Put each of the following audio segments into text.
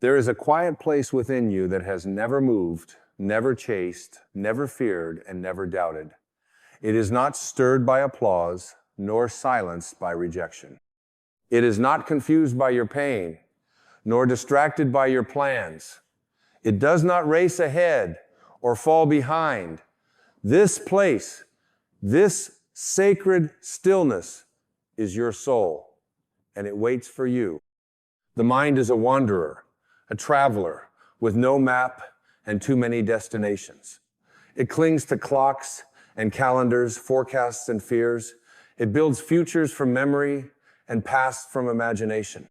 There is a quiet place within you that has never moved, never chased, never feared, and never doubted. It is not stirred by applause, nor silenced by rejection. It is not confused by your pain, nor distracted by your plans. It does not race ahead or fall behind. This place, this sacred stillness is your soul, and it waits for you. The mind is a wanderer, a traveler with no map and too many destinations. It clings to clocks and calendars, forecasts and fears. It builds futures from memory and past from imagination.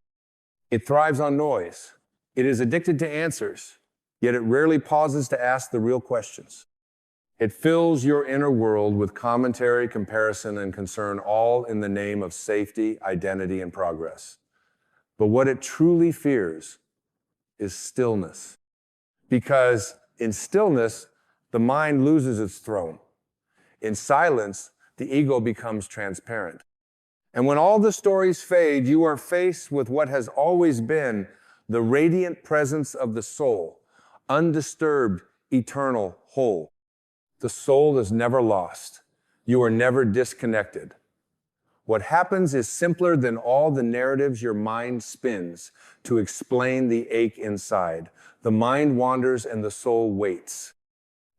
It thrives on noise. It is addicted to answers, yet it rarely pauses to ask the real questions. It fills your inner world with commentary, comparison, and concern, all in the name of safety, identity, and progress. But what it truly fears is stillness. Because in stillness, the mind loses its throne. In silence, the ego becomes transparent. And when all the stories fade, you are faced with what has always been the radiant presence of the soul, undisturbed, eternal, whole. The soul is never lost. You are never disconnected. What happens is simpler than all the narratives your mind spins to explain the ache inside. The mind wanders and the soul waits.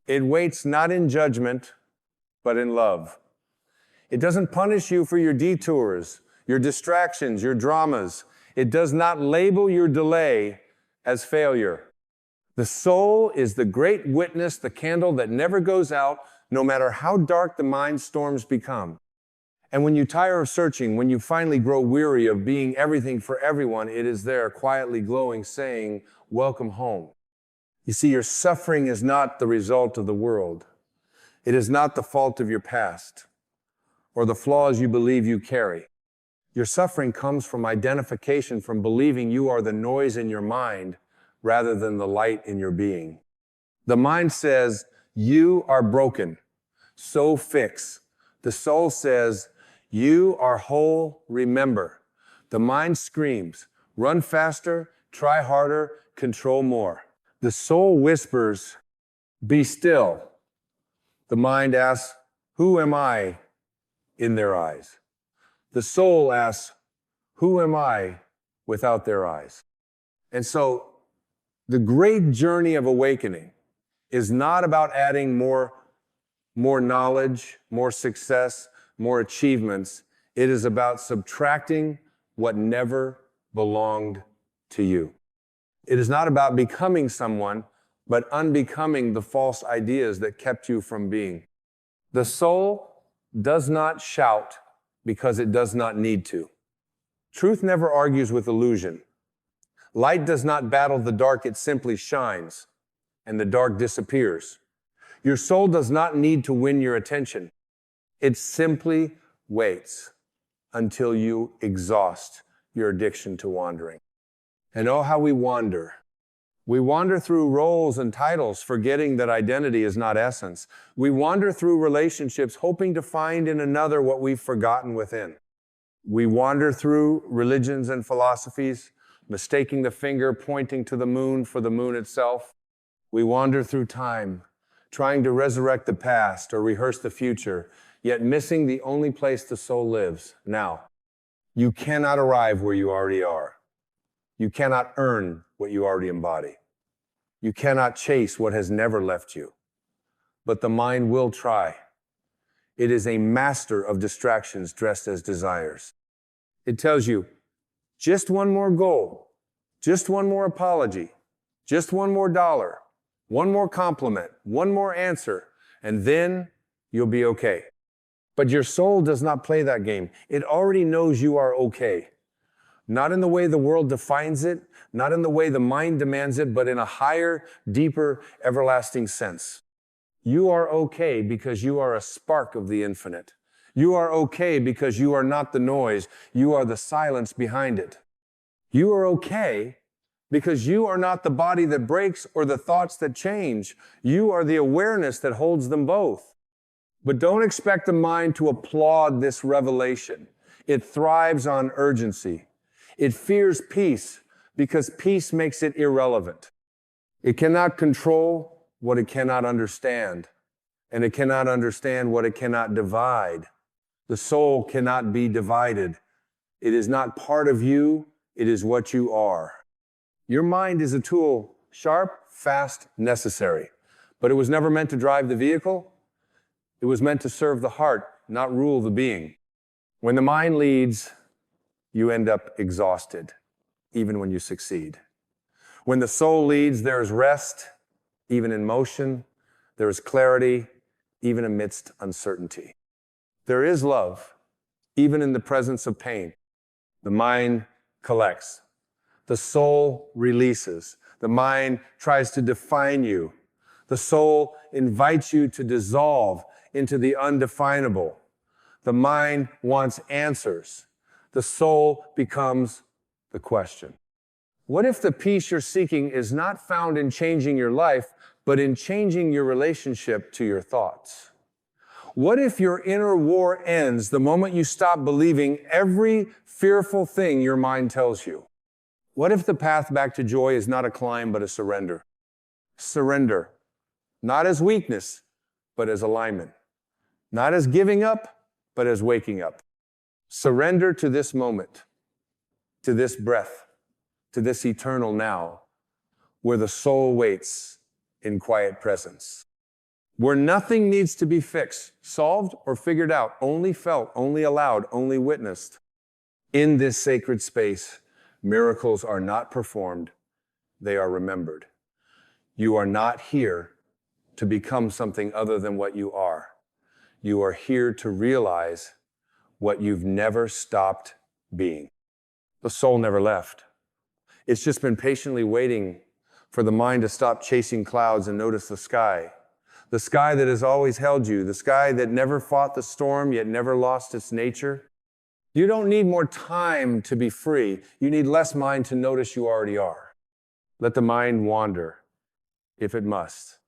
It waits not in judgment, but in love. It doesn't punish you for your detours, your distractions, your dramas. It does not label your delay as failure. The soul is the great witness, the candle that never goes out, no matter how dark the mind storms become. And when you tire of searching, when you finally grow weary of being everything for everyone, it is there quietly glowing, saying, "Welcome home." You see, your suffering is not the result of the world. It is not the fault of your past or the flaws you believe you carry. Your suffering comes from identification, from believing you are the noise in your mind rather than the light in your being. The mind says, "You are broken, so fix." The soul says, "You are whole, remember." The mind screams, "Run faster, try harder, control more." The soul whispers, "Be still." The mind asks, "Who am I?" in their eyes. The soul asks, "Who am I?" without their eyes. And so, the great journey of awakening is not about adding more knowledge, more success, more achievements. It is about subtracting what never belonged to you. It is not about becoming someone, but unbecoming the false ideas that kept you from being. The soul does not shout because it does not need to. Truth never argues with illusion. Light does not battle the dark, it simply shines, and the dark disappears. Your soul does not need to win your attention. It simply waits until you exhaust your addiction to wandering. And oh, how we wander. We wander through roles and titles, forgetting that identity is not essence. We wander through relationships, hoping to find in another what we've forgotten within. We wander through religions and philosophies, mistaking the finger pointing to the moon for the moon itself. We wander through time, trying to resurrect the past or rehearse the future, yet missing the only place the soul lives, now. You cannot arrive where you already are. You cannot earn what you already embody. You cannot chase what has never left you. But the mind will try. It is a master of distractions dressed as desires. It tells you, just one more goal, just one more apology, just one more dollar, one more compliment, one more answer, and then you'll be okay. But your soul does not play that game. It already knows you are okay. Not in the way the world defines it, not in the way the mind demands it, but in a higher, deeper, everlasting sense. You are okay because you are a spark of the infinite. You are okay because you are not the noise. You are the silence behind it. You are okay because you are not the body that breaks or the thoughts that change. You are the awareness that holds them both. But don't expect the mind to applaud this revelation. It thrives on urgency. It fears peace because peace makes it irrelevant. It cannot control what it cannot understand, and it cannot understand what it cannot divide. The soul cannot be divided. It is not part of you, it is what you are. Your mind is a tool, sharp, fast, necessary. But it was never meant to drive the vehicle. It was meant to serve the heart, not rule the being. When the mind leads, you end up exhausted, even when you succeed. When the soul leads, there is rest, even in motion. There is clarity, even amidst uncertainty. There is love, even in the presence of pain. The mind collects. The soul releases. The mind tries to define you. The soul invites you to dissolve into the undefinable. The mind wants answers. The soul becomes the question. What if the peace you're seeking is not found in changing your life, but in changing your relationship to your thoughts? What if your inner war ends the moment you stop believing every fearful thing your mind tells you? What if the path back to joy is not a climb, but a surrender? Surrender, not as weakness, but as alignment. Not as giving up, but as waking up. Surrender to this moment, to this breath, to this eternal now, where the soul waits in quiet presence. Where nothing needs to be fixed, solved, or figured out, only felt, only allowed, only witnessed. In this sacred space, miracles are not performed, they are remembered. You are not here to become something other than what you are. You are here to realize what you've never stopped being. The soul never left. It's just been patiently waiting for the mind to stop chasing clouds and notice the sky. The sky that has always held you, the sky that never fought the storm yet never lost its nature. You don't need more time to be free. You need less mind to notice you already are. Let the mind wander, if it must,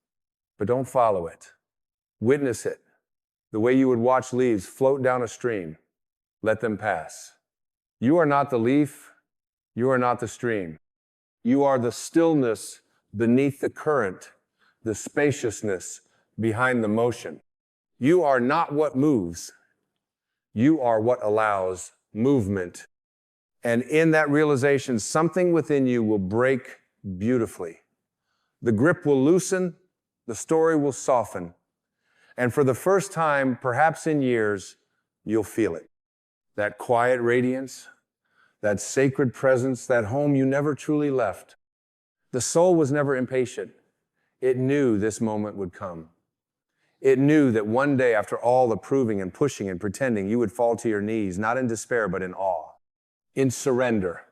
but don't follow it. Witness it, the way you would watch leaves float down a stream. Let them pass. You are not the leaf. You are not the stream. You are the stillness beneath the current, the spaciousness behind the motion. You are not what moves. You are what allows movement. And in that realization, something within you will break beautifully. The grip will loosen, the story will soften. And for the first time, perhaps in years, you'll feel it. That quiet radiance, that sacred presence, that home you never truly left. The soul was never impatient. It knew this moment would come. It knew that one day, after all the proving and pushing and pretending, you would fall to your knees, not in despair, but in awe, in surrender,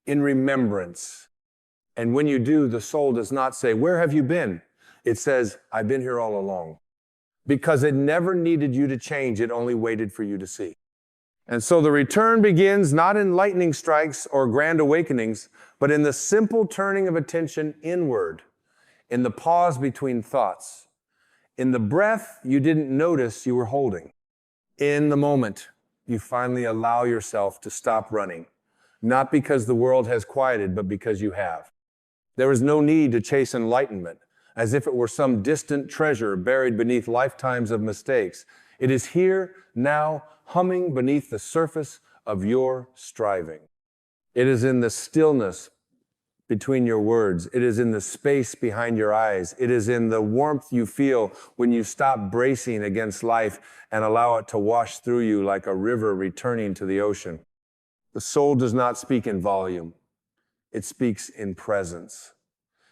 in remembrance. And when you do, the soul does not say, "Where have you been?" It says, "I've been here all along." Because it never needed you to change, it only waited for you to see. And so the return begins not in lightning strikes or grand awakenings, but in the simple turning of attention inward, in the pause between thoughts, in the breath you didn't notice you were holding. In the moment, you finally allow yourself to stop running, not because the world has quieted, but because you have. There is no need to chase enlightenment, as if it were some distant treasure buried beneath lifetimes of mistakes. It is here, now, humming beneath the surface of your striving. It is in the stillness between your words. It is in the space behind your eyes. It is in the warmth you feel when you stop bracing against life and allow it to wash through you like a river returning to the ocean. The soul does not speak in volume. It speaks in presence.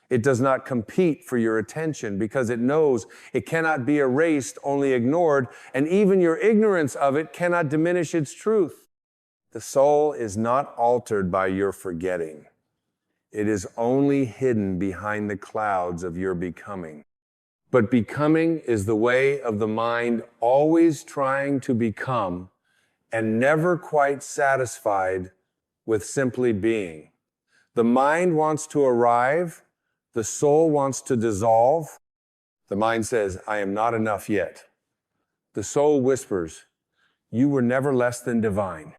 It does not compete for your attention because it knows it cannot be erased, only ignored, and even your ignorance of it cannot diminish its truth. The soul is not altered by your forgetting. It is only hidden behind the clouds of your becoming. But becoming is the way of the mind, always trying to become and never quite satisfied with simply being. The mind wants to arrive. The soul wants to dissolve. The mind says, "I am not enough yet." The soul whispers, "You were never less than divine."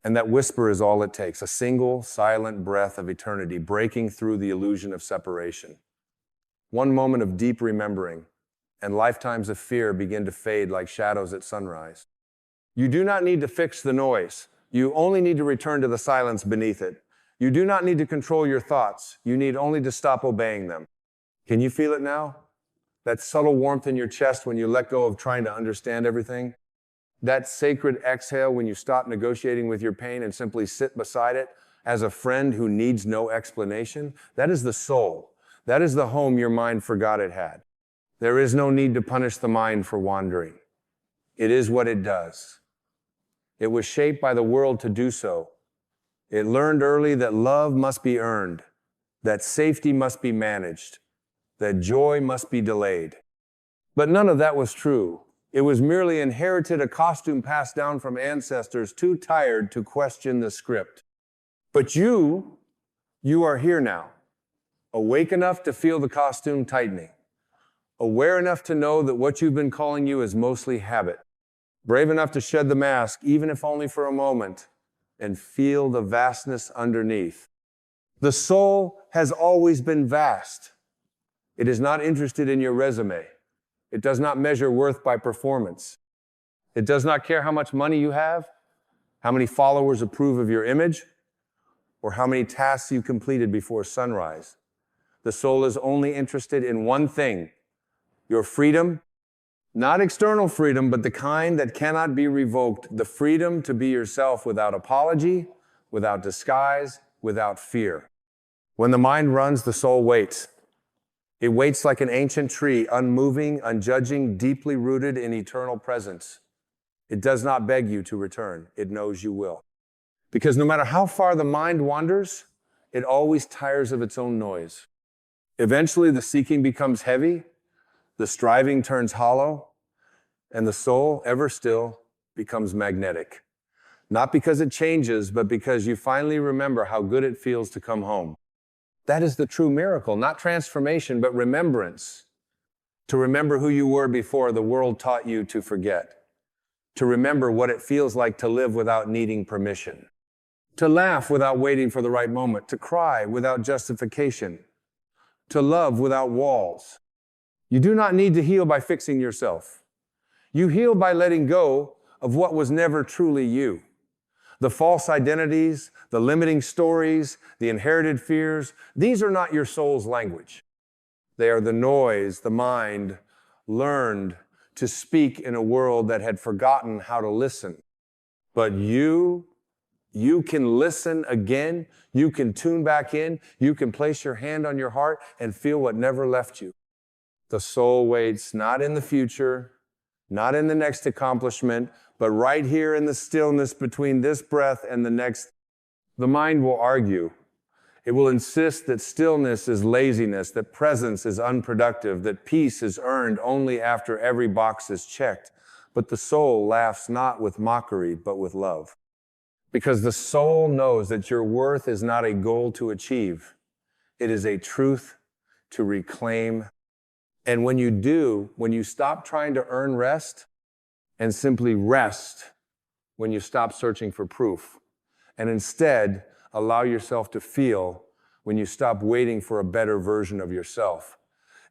And that whisper is all it takes, a single silent breath of eternity breaking through the illusion of separation. One moment of deep remembering, and lifetimes of fear begin to fade like shadows at sunrise. You do not need to fix the noise. You only need to return to the silence beneath it. You do not need to control your thoughts. You need only to stop obeying them. Can you feel it now? That subtle warmth in your chest when you let go of trying to understand everything? That sacred exhale when you stop negotiating with your pain and simply sit beside it as a friend who needs no explanation? That is the soul. That is the home your mind forgot it had. There is no need to punish the mind for wandering. It is what it does. It was shaped by the world to do so. It learned early that love must be earned, that safety must be managed, that joy must be delayed. But none of that was true. It was merely inherited, a costume passed down from ancestors too tired to question the script. But you are here now, awake enough to feel the costume tightening, aware enough to know that what you've been calling you is mostly habit, brave enough to shed the mask, even if only for a moment, and feel the vastness underneath. The soul has always been vast. It is not interested in your resume. It does not measure worth by performance. It does not care how much money you have, how many followers approve of your image, or how many tasks you completed before sunrise. The soul is only interested in one thing: your freedom, not external freedom, but the kind that cannot be revoked, the freedom to be yourself without apology, without disguise, without fear. When the mind runs, the soul waits. It waits like an ancient tree, unmoving, unjudging, deeply rooted in eternal presence. It does not beg you to return. It knows you will. Because no matter how far the mind wanders, it always tires of its own noise. Eventually, the seeking becomes heavy, the striving turns hollow, and the soul, ever still, becomes magnetic. Not because it changes, but because you finally remember how good it feels to come home. That is the true miracle, not transformation, but remembrance. To remember who you were before the world taught you to forget. To remember what it feels like to live without needing permission. To laugh without waiting for the right moment. To cry without justification. To love without walls. You do not need to heal by fixing yourself. You heal by letting go of what was never truly you. The false identities, the limiting stories, the inherited fears, these are not your soul's language. They are the noise the mind learned to speak in a world that had forgotten how to listen. But you can listen again. You can tune back in. You can place your hand on your heart and feel what never left you. The soul waits not in the future, not in the next accomplishment, but right here in the stillness between this breath and the next. The mind will argue. It will insist that stillness is laziness, that presence is unproductive, that peace is earned only after every box is checked. But the soul laughs not with mockery, but with love. Because the soul knows that your worth is not a goal to achieve. It is a truth to reclaim. And when you do, when you stop trying to earn rest, and simply rest when you stop searching for proof, and instead allow yourself to feel when you stop waiting for a better version of yourself,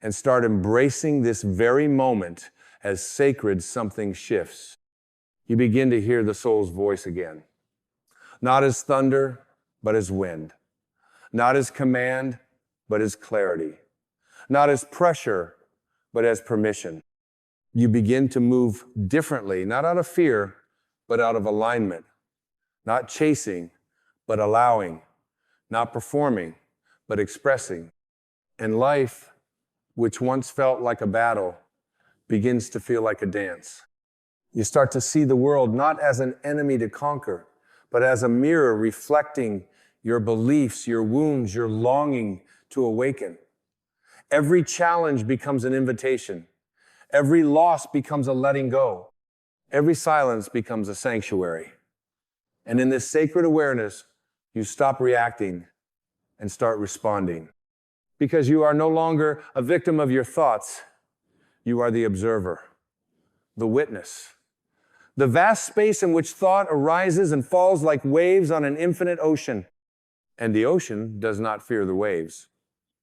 and start embracing this very moment as sacred, something shifts. You begin to hear the soul's voice again. Not as thunder, but as wind. Not as command, but as clarity. Not as pressure, but as permission. You begin to move differently, not out of fear, but out of alignment. Not chasing, but allowing. Not performing, but expressing. And life, which once felt like a battle, begins to feel like a dance. You start to see the world not as an enemy to conquer, but as a mirror reflecting your beliefs, your wounds, your longing to awaken. Every challenge becomes an invitation. Every loss becomes a letting go. Every silence becomes a sanctuary. And in this sacred awareness, you stop reacting and start responding. Because you are no longer a victim of your thoughts. You are the observer, the witness, the vast space in which thought arises and falls like waves on an infinite ocean. And the ocean does not fear the waves.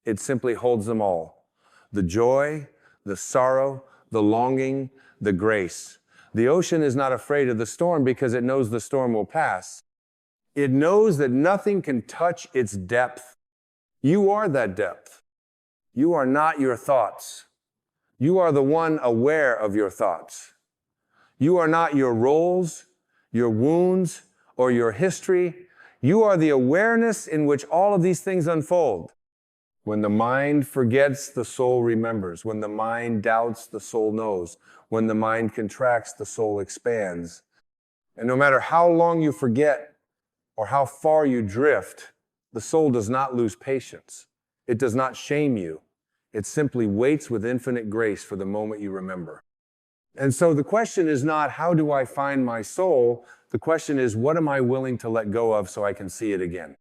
It simply holds them all. The joy, the sorrow, the longing, the grace. The ocean is not afraid of the storm because it knows the storm will pass. It knows that nothing can touch its depth. You are that depth. You are not your thoughts. You are the one aware of your thoughts. You are not your roles, your wounds, or your history. You are the awareness in which all of these things unfold. When the mind forgets, the soul remembers. When the mind doubts, the soul knows. When the mind contracts, the soul expands. And no matter how long you forget or how far you drift, the soul does not lose patience. It does not shame you. It simply waits with infinite grace for the moment you remember. And so the question is not, how do I find my soul? The question is, what am I willing to let go of so I can see it again?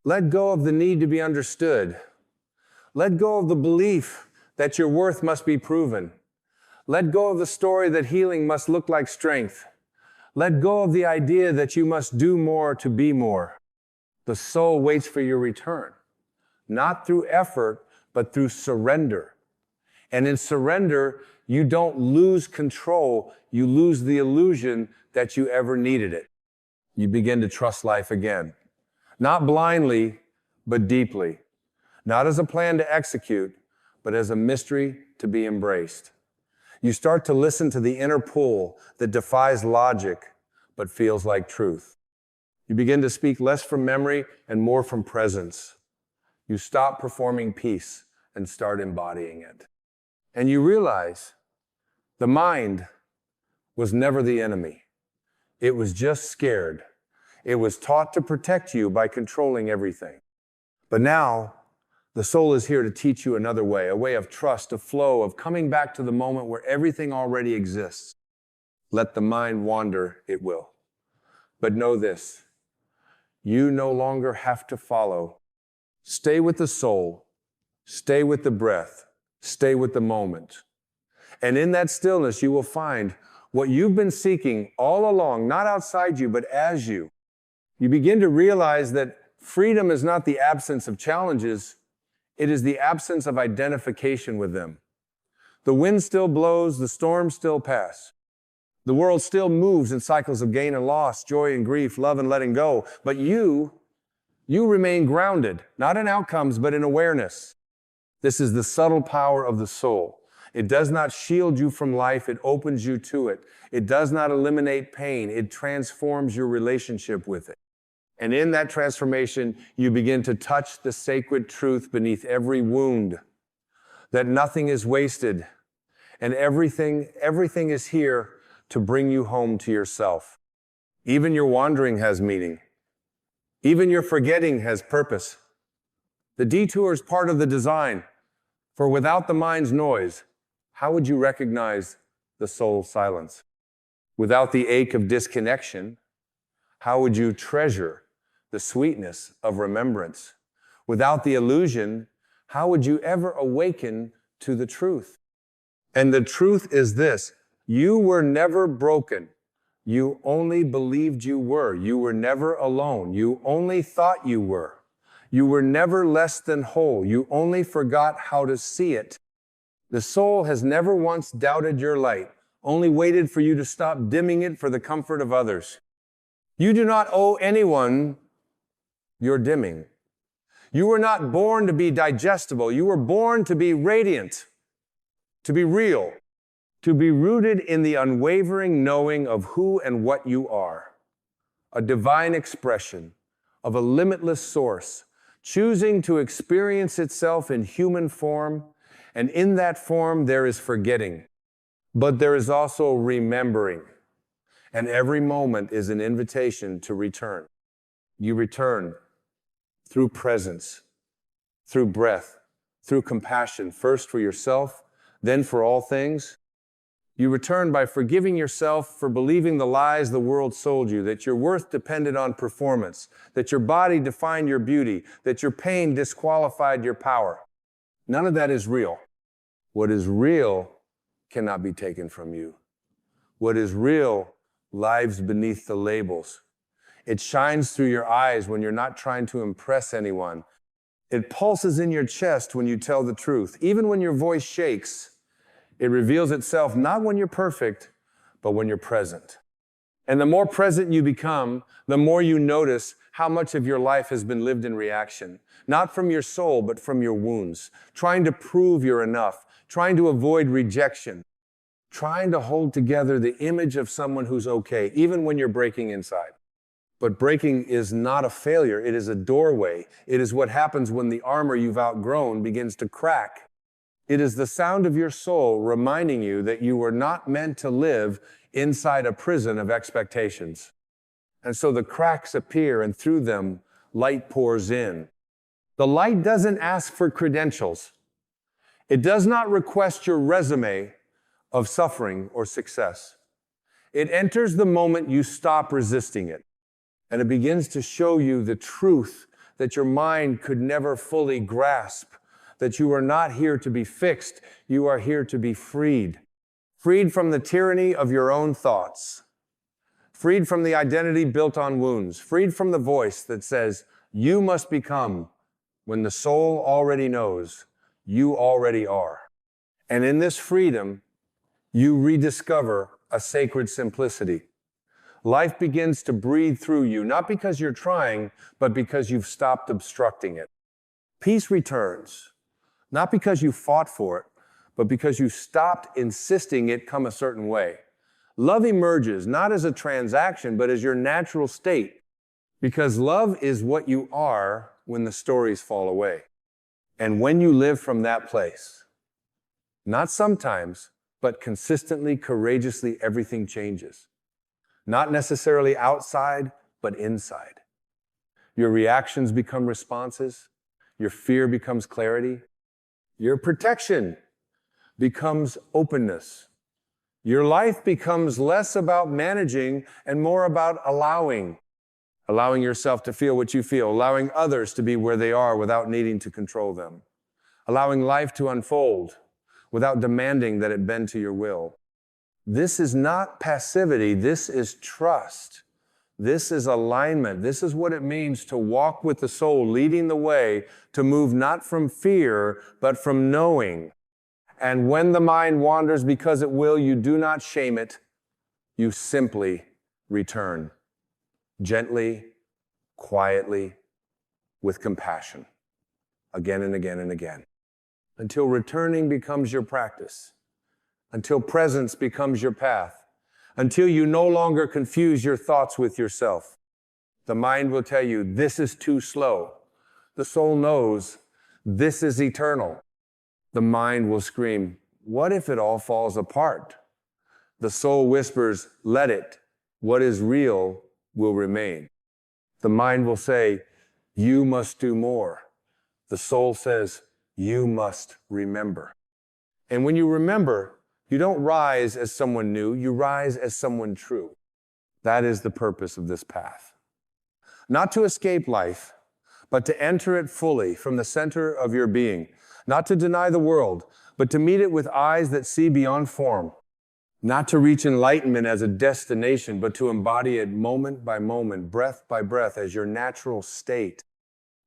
Let go of the need to be understood. Let go of the belief that your worth must be proven. Let go of the story that healing must look like strength. Let go of the idea that you must do more to be more. The soul waits for your return, not through effort, but through surrender. And in surrender, you don't lose control. You lose the illusion that you ever needed it. You begin to trust life again. Not blindly, but deeply. Not as a plan to execute, but as a mystery to be embraced. You start to listen to the inner pull that defies logic, but feels like truth. You begin to speak less from memory and more from presence. You stop performing peace and start embodying it. And you realize the mind was never the enemy. It was just scared. It was taught to protect you by controlling everything. But now, the soul is here to teach you another way, a way of trust, of flow, of coming back to the moment where everything already exists. Let the mind wander, it will. But know this, you no longer have to follow. Stay with the soul, stay with the breath, stay with the moment. And in that stillness, you will find what you've been seeking all along, not outside you, but as you. You begin to realize that freedom is not the absence of challenges, it is the absence of identification with them. The wind still blows, the storms still pass. The world still moves in cycles of gain and loss, joy and grief, love and letting go. But you remain grounded, not in outcomes, but in awareness. This is the subtle power of the soul. It does not shield you from life, it opens you to it. It does not eliminate pain, it transforms your relationship with it. And in that transformation, you begin to touch the sacred truth beneath every wound, that nothing is wasted, and everything is here to bring you home to yourself. Even your wandering has meaning. Even your forgetting has purpose. The detour is part of the design, for without the mind's noise, how would you recognize the soul's silence? Without the ache of disconnection, how would you treasure the sweetness of remembrance? Without the illusion, how would you ever awaken to the truth? And the truth is this, you were never broken. You only believed you were. You were never alone. You only thought you were. You were never less than whole. You only forgot how to see it. The soul has never once doubted your light, only waited for you to stop dimming it for the comfort of others. You do not owe anyone your dimming. You were not born to be digestible. You were born to be radiant, to be real, to be rooted in the unwavering knowing of who and what you are. A divine expression of a limitless source, choosing to experience itself in human form, and in that form there is forgetting, but there is also remembering, and every moment is an invitation to return. You return through presence, through breath, through compassion, first for yourself, then for all things. You return by forgiving yourself for believing the lies the world sold you, that your worth depended on performance, that your body defined your beauty, that your pain disqualified your power. None of that is real. What is real cannot be taken from you. What is real lives beneath the labels. It shines through your eyes when you're not trying to impress anyone. It pulses in your chest when you tell the truth. Even when your voice shakes, it reveals itself not when you're perfect, but when you're present. And the more present you become, the more you notice how much of your life has been lived in reaction. Not from your soul, but from your wounds. Trying to prove you're enough. Trying to avoid rejection. Trying to hold together the image of someone who's okay, even when you're breaking inside. But breaking is not a failure. It is a doorway. It is what happens when the armor you've outgrown begins to crack. It is the sound of your soul reminding you that you were not meant to live inside a prison of expectations. And so the cracks appear, and through them, light pours in. The light doesn't ask for credentials. It does not request your resume of suffering or success. It enters the moment you stop resisting it. And it begins to show you the truth that your mind could never fully grasp, that you are not here to be fixed, you are here to be freed. Freed from the tyranny of your own thoughts. Freed from the identity built on wounds. Freed from the voice that says, you must become, when the soul already knows, you already are. And in this freedom, you rediscover a sacred simplicity. Life begins to breathe through you, not because you're trying, but because you've stopped obstructing it. Peace returns, not because you fought for it, but because you stopped insisting it come a certain way. Love emerges, not as a transaction, but as your natural state, because love is what you are when the stories fall away. And when you live from that place, not sometimes, but consistently, courageously, everything changes. Not necessarily outside, but inside. Your reactions become responses. Your fear becomes clarity. Your protection becomes openness. Your life becomes less about managing and more about allowing. Allowing yourself to feel what you feel. Allowing others to be where they are without needing to control them. Allowing life to unfold without demanding that it bend to your will. This is not passivity, this is trust. This is alignment. This is what it means to walk with the soul, leading the way, to move not from fear, but from knowing. And when the mind wanders, because it will, you do not shame it. You simply return. Gently, quietly, with compassion. Again and again and again. Until returning becomes your practice. Until presence becomes your path, until you no longer confuse your thoughts with yourself. The mind will tell you, this is too slow. The soul knows, this is eternal. The mind will scream, what if it all falls apart? The soul whispers, let it. What is real will remain. The mind will say, you must do more. The soul says, you must remember. And when you remember, you don't rise as someone new, you rise as someone true. That is the purpose of this path. Not to escape life, but to enter it fully from the center of your being. Not to deny the world, but to meet it with eyes that see beyond form. Not to reach enlightenment as a destination, but to embody it moment by moment, breath by breath, as your natural state.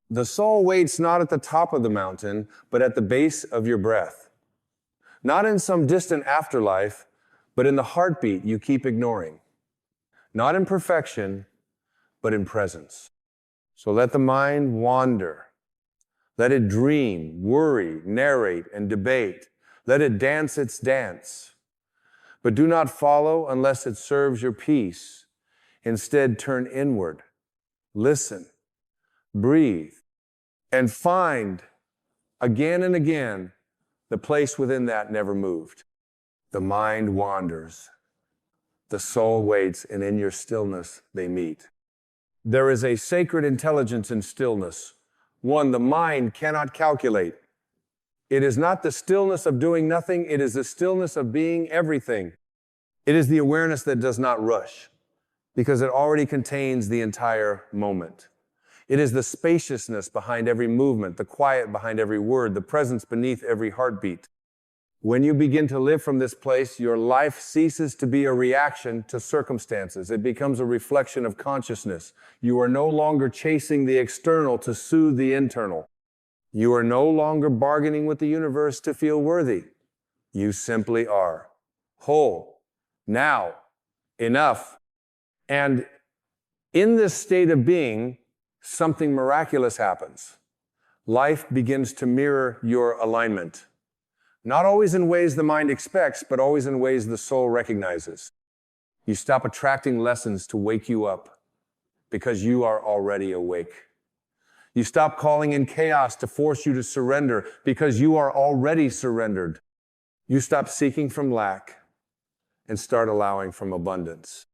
The soul waits not at the top of the mountain, but at the base of your breath. Not in some distant afterlife, but in the heartbeat you keep ignoring. Not in perfection, but in presence. So let the mind wander. Let it dream, worry, narrate, and debate. Let it dance its dance. But do not follow unless it serves your peace. Instead, turn inward. Listen. Breathe. And find, again and again, the place within that never moved. The mind wanders. The soul waits, and in your stillness they meet. There is a sacred intelligence in stillness, one the mind cannot calculate. It is not the stillness of doing nothing, it is the stillness of being everything. It is the awareness that does not rush, because it already contains the entire moment. It is the spaciousness behind every movement, the quiet behind every word, the presence beneath every heartbeat. When you begin to live from this place, your life ceases to be a reaction to circumstances. It becomes a reflection of consciousness. You are no longer chasing the external to soothe the internal. You are no longer bargaining with the universe to feel worthy. You simply are whole, now, enough. And in this state of being, something miraculous happens. Life begins to mirror your alignment. Not always in ways the mind expects, but always in ways the soul recognizes. You stop attracting lessons to wake you up because you are already awake. You stop calling in chaos to force you to surrender because you are already surrendered. You stop seeking from lack and start allowing from abundance.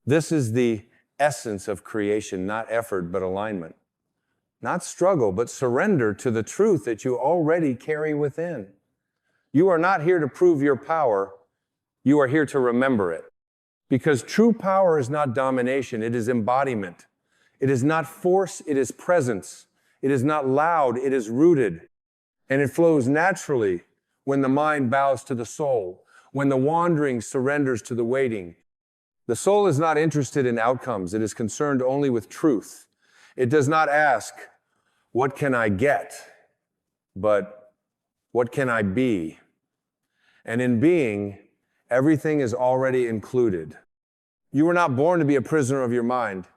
This is the essence of creation, not effort, but alignment. Not struggle, but surrender to the truth that you already carry within. You are not here to prove your power. You are here to remember it. Because true power is not domination, it is embodiment. It is not force, it is presence. It is not loud, it is rooted. And it flows naturally when the mind bows to the soul, when the wandering surrenders to the waiting. The soul is not interested in outcomes. It is concerned only with truth. It does not ask, what can I get? But what can I be? And in being, everything is already included. You were not born to be a prisoner of your mind.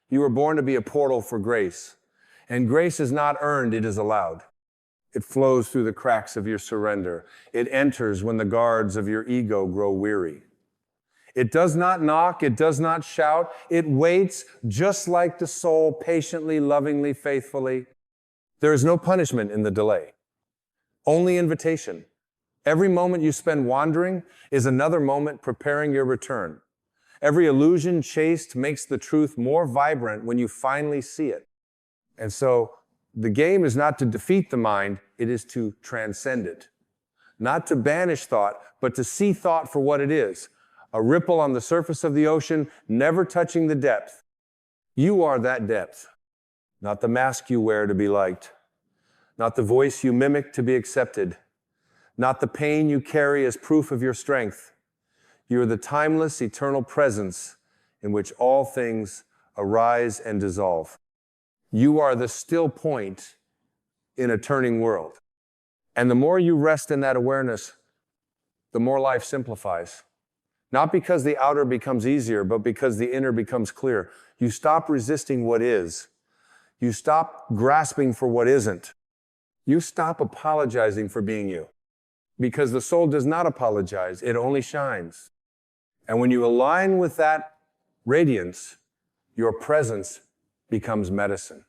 You were born to be a portal for grace. And grace is not earned, it is allowed. It flows through the cracks of your surrender. It enters when the guards of your ego grow weary. It does not knock, it does not shout. It waits just like the soul, patiently, lovingly, faithfully. There is no punishment in the delay, only invitation. Every moment you spend wandering is another moment preparing your return. Every illusion chased makes the truth more vibrant when you finally see it. And so the game is not to defeat the mind, it is to transcend it. Not to banish thought, but to see thought for what it is. A ripple on the surface of the ocean, never touching the depth. You are that depth. Not the mask you wear to be liked. Not the voice you mimic to be accepted. Not the pain you carry as proof of your strength. You are the timeless, eternal presence in which all things arise and dissolve. You are the still point in a turning world. And the more you rest in that awareness, the more life simplifies. Not because the outer becomes easier, but because the inner becomes clear. You stop resisting what is. You stop grasping for what isn't. You stop apologizing for being you. Because the soul does not apologize, it only shines. And when you align with that radiance, your presence becomes medicine.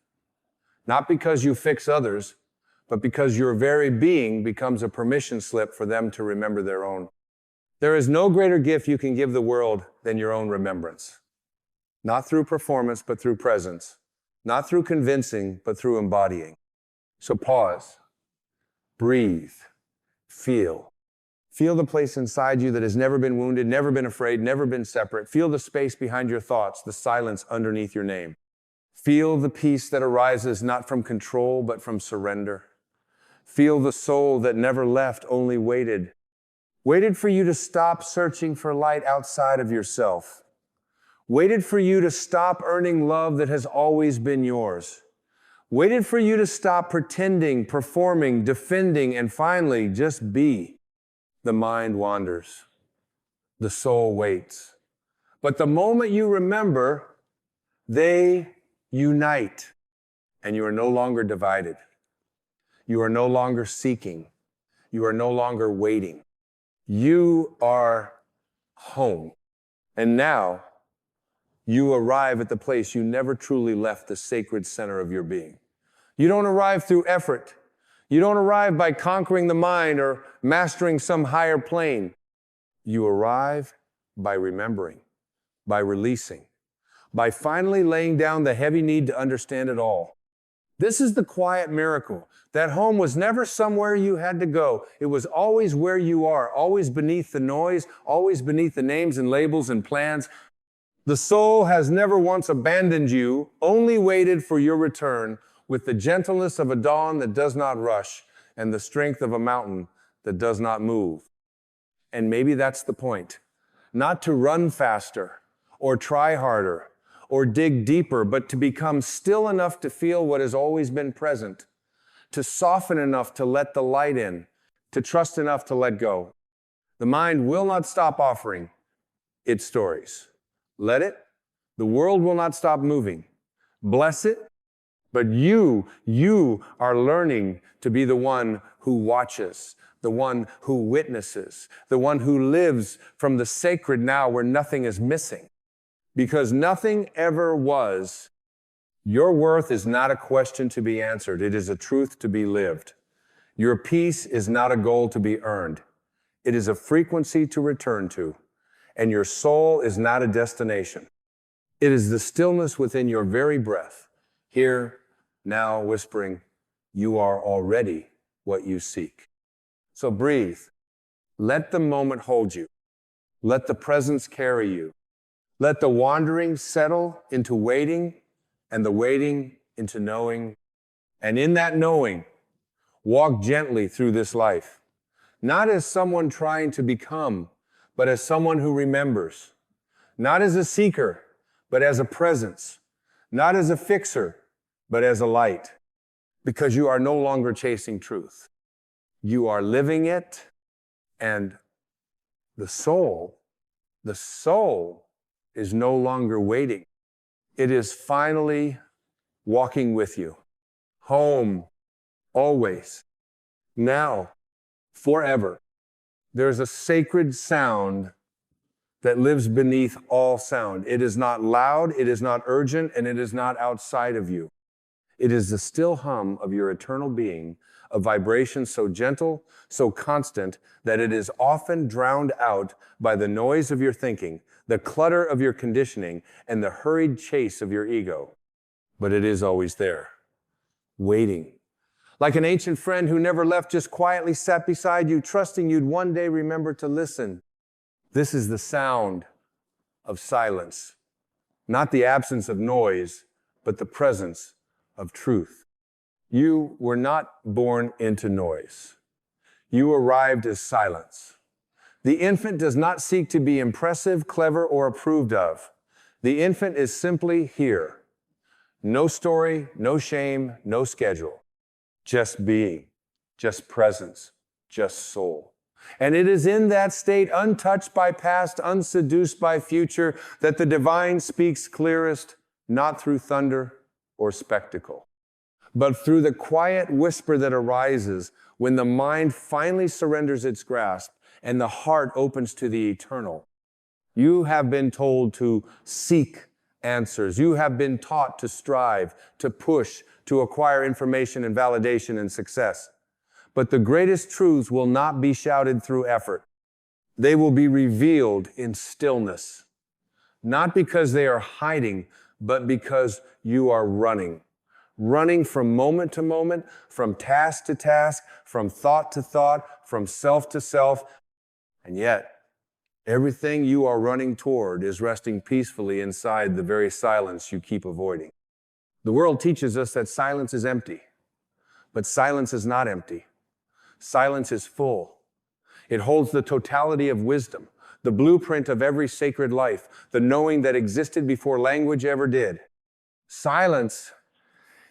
Not because you fix others, but because your very being becomes a permission slip for them to remember their own. There is no greater gift you can give the world than your own remembrance. Not through performance, but through presence. Not through convincing, but through embodying. So pause, breathe, feel. Feel the place inside you that has never been wounded, never been afraid, never been separate. Feel the space behind your thoughts, the silence underneath your name. Feel the peace that arises not from control, but from surrender. Feel the soul that never left, only waited. Waited for you to stop searching for light outside of yourself. Waited for you to stop earning love that has always been yours. Waited for you to stop pretending, performing, defending, and finally just be. The mind wanders. The soul waits. But the moment you remember, they unite, and you are no longer divided. You are no longer seeking. You are no longer waiting. You are home. And now, you arrive at the place you never truly left, the sacred center of your being. You don't arrive through effort. You don't arrive by conquering the mind or mastering some higher plane. You arrive by remembering, by releasing, by finally laying down the heavy need to understand it all. This is the quiet miracle. That home was never somewhere you had to go. It was always where you are, always beneath the noise, always beneath the names and labels and plans. The soul has never once abandoned you, only waited for your return with the gentleness of a dawn that does not rush and the strength of a mountain that does not move. And maybe that's the point. Not to run faster, or try harder, or dig deeper, but to become still enough to feel what has always been present, to soften enough to let the light in, to trust enough to let go. The mind will not stop offering its stories. Let it. The world will not stop moving. Bless it. But you are learning to be the one who watches, the one who witnesses, the one who lives from the sacred now where nothing is missing. Because nothing ever was. Your worth is not a question to be answered. It is a truth to be lived. Your peace is not a goal to be earned. It is a frequency to return to. And your soul is not a destination. It is the stillness within your very breath, here, now, whispering, you are already what you seek. So breathe. Let the moment hold you. Let the presence carry you. Let the wandering settle into waiting, and the waiting into knowing. And in that knowing, walk gently through this life, not as someone trying to become, but as someone who remembers, not as a seeker, but as a presence, not as a fixer, but as a light, because you are no longer chasing truth. You are living it, and the soul is no longer waiting. It is finally walking with you. Home, always, now, forever. There's a sacred sound that lives beneath all sound. It is not loud, it is not urgent, and it is not outside of you. It is the still hum of your eternal being, a vibration so gentle, so constant, that it is often drowned out by the noise of your thinking, the clutter of your conditioning, and the hurried chase of your ego. But it is always there, waiting. Like an ancient friend who never left, just quietly sat beside you, trusting you'd one day remember to listen. This is the sound of silence, not the absence of noise, but the presence of truth. You were not born into noise. You arrived as silence. The infant does not seek to be impressive, clever, or approved of. The infant is simply here. No story, no shame, no schedule. Just being, just presence, just soul. And it is in that state, untouched by past, unseduced by future, that the divine speaks clearest, not through thunder or spectacle, but through the quiet whisper that arises when the mind finally surrenders its grasp and the heart opens to the eternal. You have been told to seek answers. You have been taught to strive, to push, to acquire information and validation and success. But the greatest truths will not be shouted through effort. They will be revealed in stillness, not because they are hiding, but because you are running. Running from moment to moment, from task to task, from thought to thought, from self to self. And yet, everything you are running toward is resting peacefully inside the very silence you keep avoiding. The world teaches us that silence is empty, but silence is not empty. Silence is full. It holds the totality of wisdom, the blueprint of every sacred life, the knowing that existed before language ever did. Silence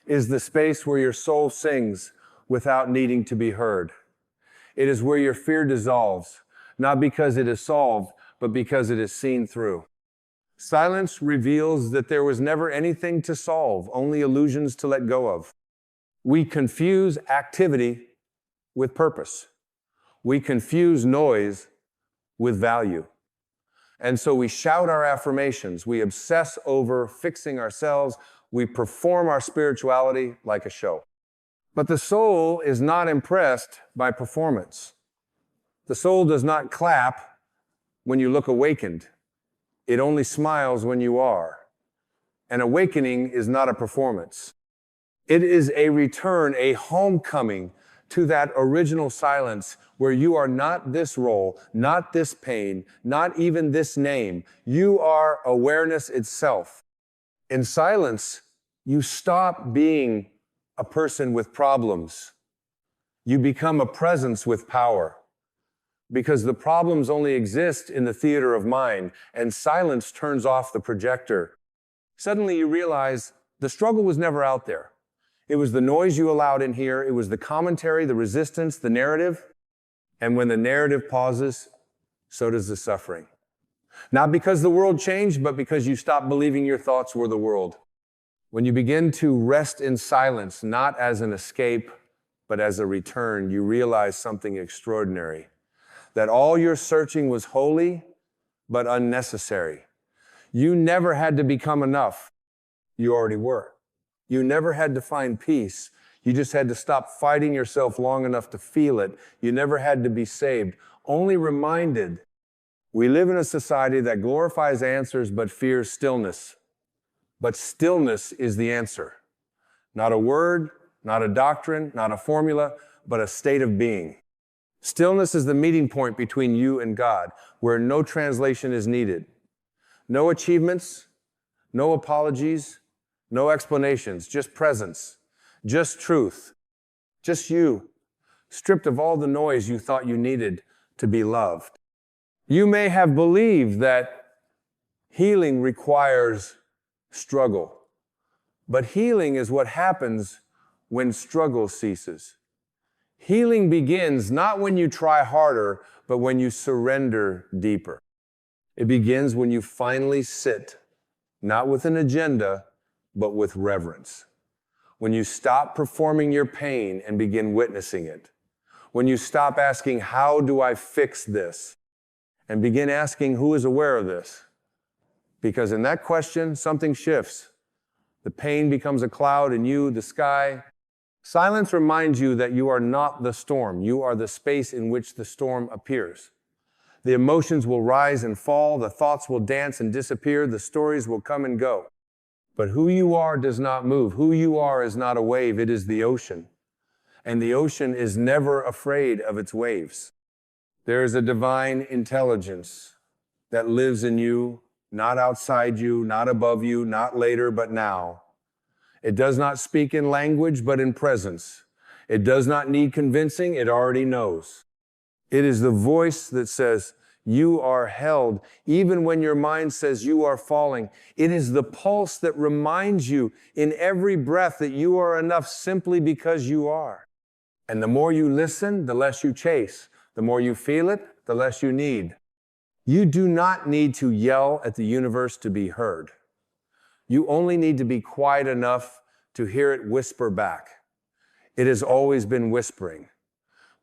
is the space where your soul sings without needing to be heard. It is where your fear dissolves, not because it is solved, but because it is seen through. Silence reveals that there was never anything to solve, only illusions to let go of. We confuse activity with purpose. We confuse noise with value. And so we shout our affirmations. We obsess over fixing ourselves. We perform our spirituality like a show. But the soul is not impressed by performance. The soul does not clap when you look awakened. It only smiles when you are. An awakening is not a performance. It is a return, a homecoming to that original silence where you are not this role, not this pain, not even this name. You are awareness itself. In silence, you stop being a person with problems. You become a presence with power. because the problems only exist in the theater of mind, and silence turns off the projector. Suddenly you realize the struggle was never out there. It was the noise you allowed in here. It was the commentary, the resistance, the narrative. And when the narrative pauses, so does the suffering. Not because the world changed, but because you stopped believing your thoughts were the world. When you begin to rest in silence, not as an escape, but as a return, you realize something extraordinary. That all your searching was holy, but unnecessary. You never had to become enough. You already were. You never had to find peace. You just had to stop fighting yourself long enough to feel it. You never had to be saved. Only reminded. We live in a society that glorifies answers but fears stillness. But stillness is the answer. Not a word, not a doctrine, not a formula, but a state of being. Stillness is the meeting point between you and God, where no translation is needed. No achievements, no apologies, no explanations, just presence, just truth, just you, stripped of all the noise you thought you needed to be loved. You may have believed that healing requires struggle, but healing is what happens when struggle ceases. Healing begins not when you try harder, but when you surrender deeper. It begins when you finally sit, not with an agenda, but with reverence. When you stop performing your pain and begin witnessing it. When you stop asking, how do I fix this? And begin asking, who is aware of this? Because in that question, something shifts. The pain becomes a cloud and you, the sky. Silence reminds you that you are not the storm. You are the space in which the storm appears. The emotions will rise and fall. The thoughts will dance and disappear. The stories will come and go. But who you are does not move. Who you are is not a wave. It is the ocean. And the ocean is never afraid of its waves. There is a divine intelligence that lives in you, not outside you, not above you, not later, but now. It does not speak in language, but in presence. It does not need convincing. It already knows. It is the voice that says, you are held, even when your mind says you are falling. It is the pulse that reminds you in every breath that you are enough simply because you are. And the more you listen, the less you chase. The more you feel it, the less you need. You do not need to yell at the universe to be heard. You only need to be quiet enough to hear it whisper back. It has always been whispering,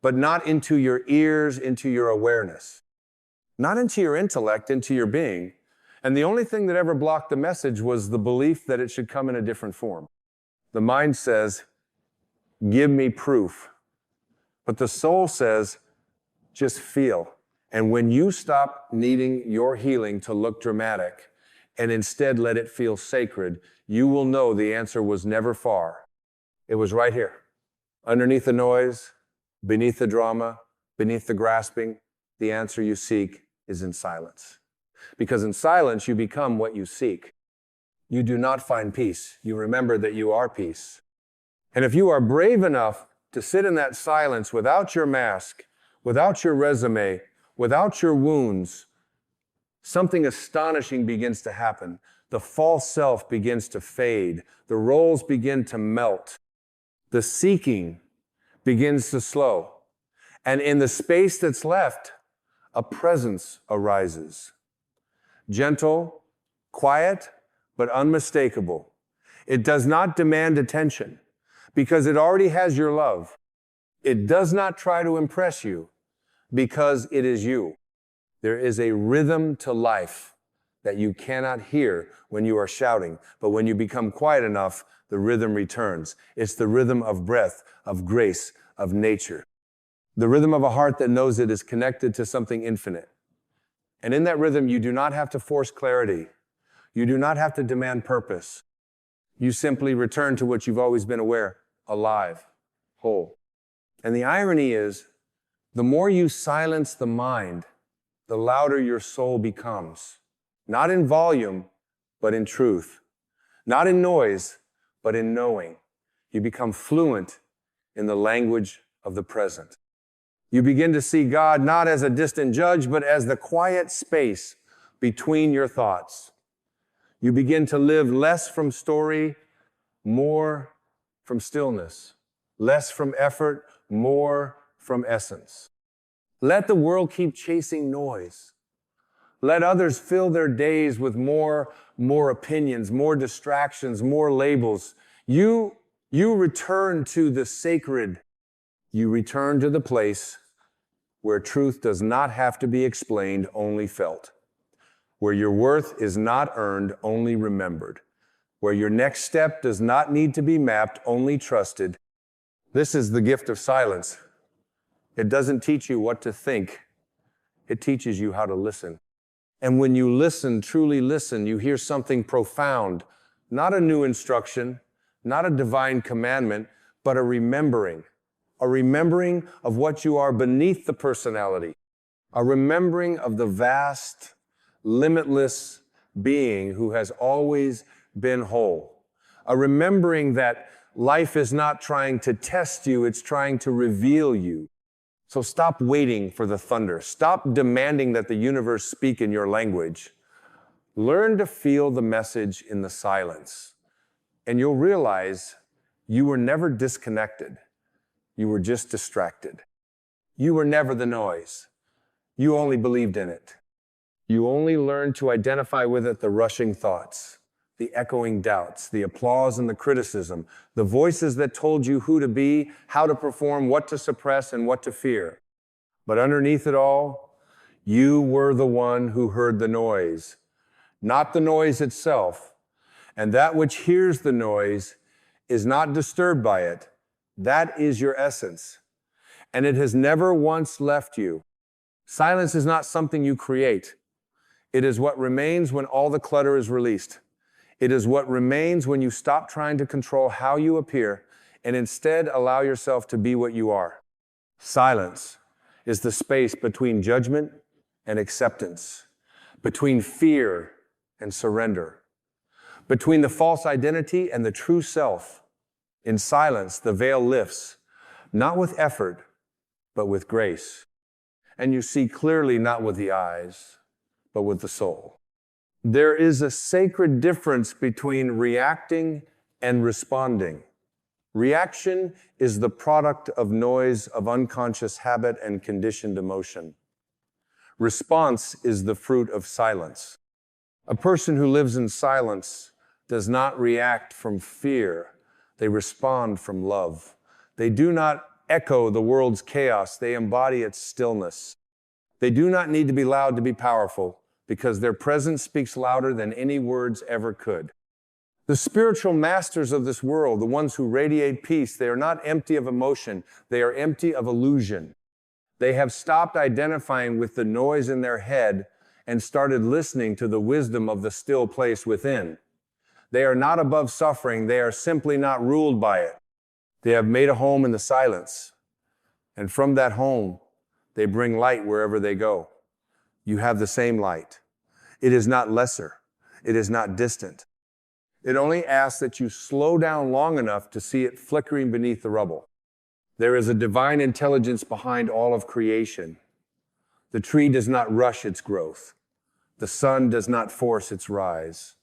but not into your ears, into your awareness. Not into your intellect, into your being. And the only thing that ever blocked the message was the belief that it should come in a different form. The mind says, give me proof. But the soul says, just feel. And when you stop needing your healing to look dramatic and instead let it feel sacred, you will know the answer was never far. It was right here. Underneath the noise, beneath the drama, beneath the grasping, the answer you seek is in silence. Because in silence, you become what you seek. You do not find peace. You remember that you are peace. And if you are brave enough to sit in that silence without your mask, without your resume, without your wounds, something astonishing begins to happen. The false self begins to fade. The roles begin to melt. The seeking begins to slow. And in the space that's left, a presence arises. Gentle, quiet, but unmistakable. It does not demand attention because it already has your love. It does not try to impress you because it is you. There is a rhythm to life that you cannot hear when you are shouting, but when you become quiet enough, the rhythm returns. It's the rhythm of breath, of grace, of nature. The rhythm of a heart that knows it is connected to something infinite. And in that rhythm, you do not have to force clarity. You do not have to demand purpose. You simply return to what you've always been aware, alive, whole. And the irony is, the more you silence the mind, the louder your soul becomes. Not in volume, but in truth. Not in noise, but in knowing. You become fluent in the language of the present. You begin to see God not as a distant judge, but as the quiet space between your thoughts. You begin to live less from story, more from stillness. Less from effort, more from essence. Let the world keep chasing noise. Let others fill their days with more opinions, more distractions, more labels. You return to the sacred. You return to the place where truth does not have to be explained, only felt. Where your worth is not earned, only remembered. Where your next step does not need to be mapped, only trusted. This is the gift of silence. It doesn't teach you what to think. It teaches you how to listen. And when you listen, truly listen, you hear something profound, not a new instruction, not a divine commandment, but a remembering of what you are beneath the personality, a remembering of the vast, limitless being who has always been whole, a remembering that life is not trying to test you, it's trying to reveal you. So stop waiting for the thunder. Stop demanding that the universe speak in your language. Learn to feel the message in the silence. And you'll realize you were never disconnected. You were just distracted. You were never the noise. You only believed in it. You only learned to identify with it the rushing thoughts, the echoing doubts, the applause and the criticism, the voices that told you who to be, how to perform, what to suppress, and what to fear. But underneath it all, you were the one who heard the noise, not the noise itself. And that which hears the noise is not disturbed by it. That is your essence. And it has never once left you. Silence is not something you create. It is what remains when all the clutter is released. It is what remains when you stop trying to control how you appear and instead allow yourself to be what you are. Silence is the space between judgment and acceptance, between fear and surrender, between the false identity and the true self. In silence, the veil lifts, not with effort, but with grace. And you see clearly not with the eyes, but with the soul. There is a sacred difference between reacting and responding. Reaction is the product of noise, of unconscious habit and conditioned emotion. Response is the fruit of silence. A person who lives in silence does not react from fear. They respond from love. They do not echo the world's chaos. They embody its stillness. They do not need to be loud to be powerful, because their presence speaks louder than any words ever could. The spiritual masters of this world, the ones who radiate peace, they are not empty of emotion. They are empty of illusion. They have stopped identifying with the noise in their head and started listening to the wisdom of the still place within. They are not above suffering. They are simply not ruled by it. They have made a home in the silence. And from that home, they bring light wherever they go. You have the same light. It is not lesser. It is not distant. It only asks that you slow down long enough to see it flickering beneath the rubble. There is a divine intelligence behind all of creation. The tree does not rush its growth. The sun does not force its rise.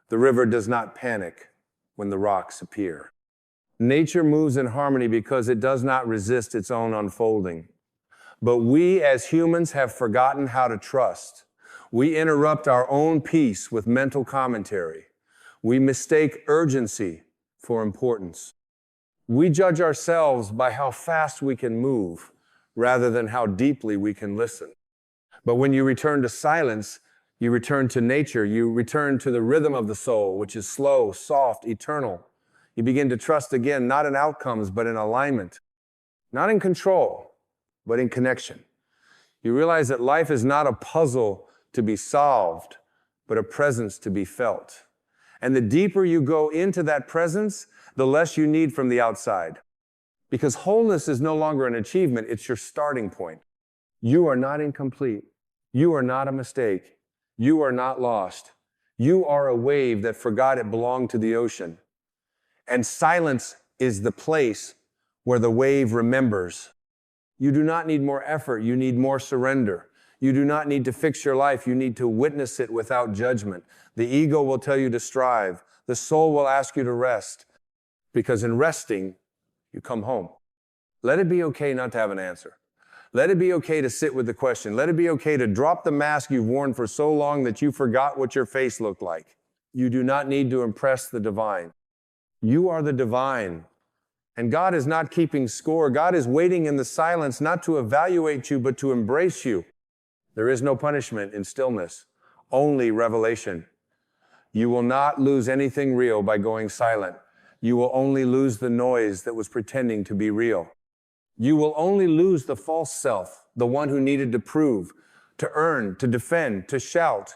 The river does not panic when the rocks appear. Nature moves in harmony because it does not resist its own unfolding. But we as humans have forgotten how to trust. We interrupt our own peace with mental commentary. We mistake urgency for importance. We judge ourselves by how fast we can move rather than how deeply we can listen. But when you return to silence, you return to nature, you return to the rhythm of the soul, which is slow, soft, eternal. You begin to trust again, not in outcomes, but in alignment. Not in control, but in connection. You realize that life is not a puzzle to be solved, but a presence to be felt. And the deeper you go into that presence, the less you need from the outside. Because wholeness is no longer an achievement, it's your starting point. You are not incomplete. You are not a mistake. You are not lost. You are a wave that forgot it belonged to the ocean. And silence is the place where the wave remembers. You do not need more effort. You need more surrender. You do not need to fix your life. You need to witness it without judgment. The ego will tell you to strive. The soul will ask you to rest. Because in resting, you come home. Let it be okay not to have an answer. Let it be okay to sit with the question. Let it be okay to drop the mask you've worn for so long that you forgot what your face looked like. You do not need to impress the divine. You are the divine. And God is not keeping score. God is waiting in the silence not to evaluate you, but to embrace you. There is no punishment in stillness, only revelation. You will not lose anything real by going silent. You will only lose the noise that was pretending to be real. You will only lose the false self, the one who needed to prove, to earn, to defend, to shout.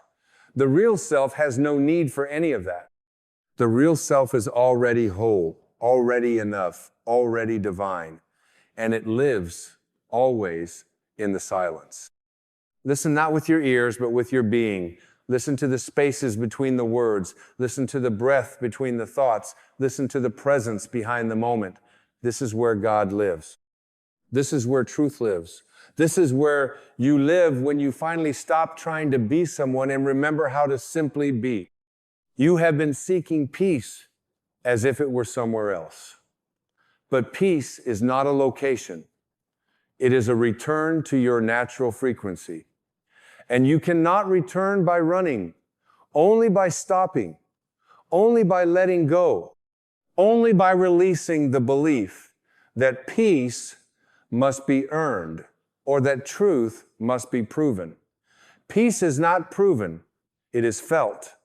The real self has no need for any of that. The real self is already whole, already enough, already divine, and it lives always in the silence. Listen not with your ears, but with your being. Listen to the spaces between the words. Listen to the breath between the thoughts. Listen to the presence behind the moment. This is where God lives. This is where truth lives. This is where you live when you finally stop trying to be someone and remember how to simply be. You have been seeking peace as if it were somewhere else. But peace is not a location. It is a return to your natural frequency. And you cannot return by running, only by stopping, only by letting go, only by releasing the belief that peace must be earned or that truth must be proven. Peace is not proven, it is felt.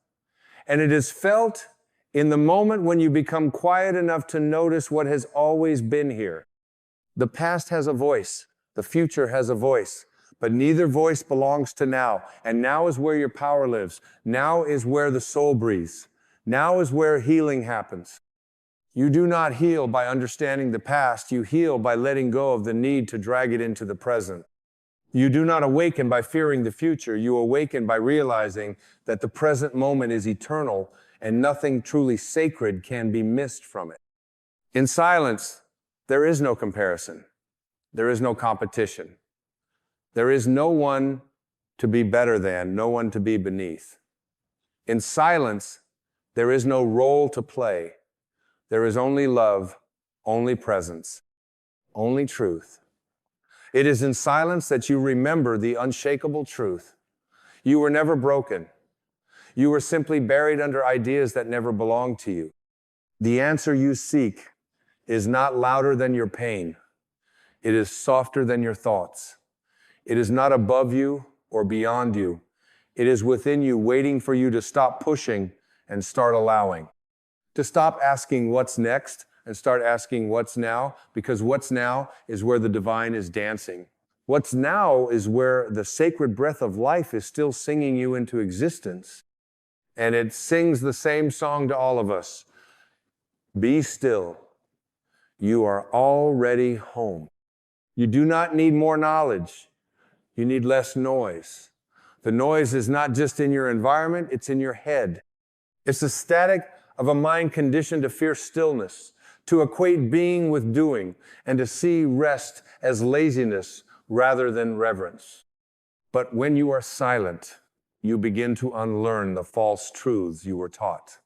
And it is felt in the moment when you become quiet enough to notice what has always been here. The past has a voice, the future has a voice. But neither voice belongs to now. And now is where your power lives. Now is where the soul breathes. Now is where healing happens. You do not heal by understanding the past. You heal by letting go of the need to drag it into the present. You do not awaken by fearing the future. You awaken by realizing that the present moment is eternal and nothing truly sacred can be missed from it. In silence, there is no comparison. There is no competition. There is no one to be better than, no one to be beneath. In silence, there is no role to play. There is only love, only presence, only truth. It is in silence that you remember the unshakable truth. You were never broken. You were simply buried under ideas that never belonged to you. The answer you seek is not louder than your pain. It is softer than your thoughts. It is not above you or beyond you. It is within you, waiting for you to stop pushing and start allowing. To stop asking what's next and start asking what's now, because what's now is where the divine is dancing. What's now is where the sacred breath of life is still singing you into existence. And it sings the same song to all of us. Be still. You are already home. You do not need more knowledge. You need less noise. The noise is not just in your environment, it's in your head. It's the static of a mind conditioned to fear stillness, to equate being with doing, and to see rest as laziness rather than reverence. But when you are silent, you begin to unlearn the false truths you were taught.